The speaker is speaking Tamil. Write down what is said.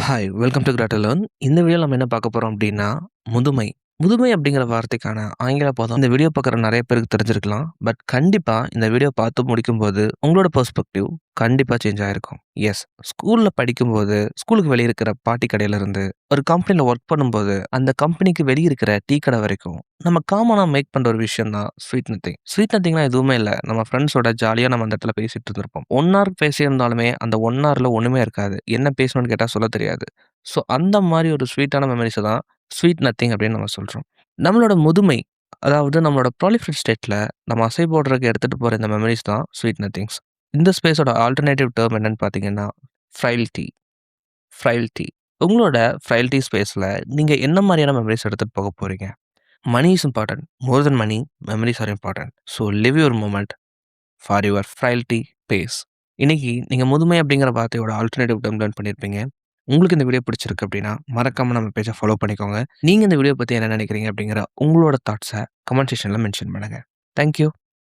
Hi, welcome to grad learn. இந்த வீடியோல நம்ம என்ன பார்க்க போறோம் அப்டின்னா, முதுமை. முதுமை அப்படிங்கிற வார்த்தைக்கான ஆங்கில பதம் இந்த வீடியோ பார்க்குற நெறைய பேருக்கு தெரிஞ்சிருக்கலாம். பட் கண்டிப்பா இந்த வீடியோ பார்த்து முடிக்கும்போது, உங்களோட பெர்ஸ்பெக்டிவ் கண்டிப்பா சேஞ்ச் ஆயிருக்கும். எஸ், ஸ்கூல்ல படிக்கும்போது, ஸ்கூலுக்கு வெளிய இருக்கிற பாட்டி கடையிலருந்து, ஒரு கம்பெனில ஒர்க் பண்ணும்போது, அந்த கம்பெனிக்கு வெளிய இருக்கிற டீ கடை வரைக்கும், நம்ம காமனா மேக் பண்ற ஒரு விஷயம் தான் ஸ்வீட் நத்திங். ஸ்வீட் நத்திங்னா எதுவுமே இல்ல. நம்ம ஃப்ரெண்ட்ஸோட ஜாலியா நம்ம அந்த இடத்துல பேசிட்டு இருந்திருப்போம். 1 ஹவர் பேசியிருந்தாலுமே, அந்த 1 ஹவர்ல ஒண்ணுமே இருக்காது. என்ன பேசணும்னு கேட்டா சொல்லத் தெரியாது. ஸோ அந்த மாரி ஒரு ஸ்வீட்டான மெமரீஸ தான் ஸ்வீட் நத்திங் அப்படின்னு நம்ம சொல்றோம். நம்மளோட முதுமை, அதாவது நம்மளோட ப்ராலிஃபரேட் ஸ்டேட்ல நம்ம அசை போடுறதுக்கு எடுத்துட்டு போற இந்த மெமரீஸ் தான் ஸ்வீட் நத்திங்ஸ். இந்த ஸ்பேஸோட ஆல்டர்னேட்டிவ் டெர்ம் என்னன்னு பார்த்தீங்கன்னா, ஃப்ரைல்டி. ஃப்ரைல்டி. உங்களோட ஃப்ரைல்டி ஸ்பேஸ்ல நீங்க என்ன மாரியான மெமரீஸ் எடுத்துட்டு போக போறீங்க? Money is important. More than money, memories are important. So live your moment for your frailty phase. இன்னைக்கு நீங்க முதுமை அப்படிங்கிற வார்த்தையோட ஆல்டர்னேட்டிவ் டெர்ம் லேர்ன் பண்ணியிருப்பீங்க. உங்களுக்கு இந்த வீடியோ பிடிச்சிருக்கு அப்படின்னா, மறக்காம நம்ம பேஜ ஃபாலோ பண்ணிக்கோங்க. நீங்க இந்த வீடியோ பத்தி என்ன நினைக்கிறீங்க அப்படிங்கிற உங்களோட தாட்ஸ கமெண்ட் செக்ஷன்ல மென்ஷன் பண்ணுங்க. Thank you.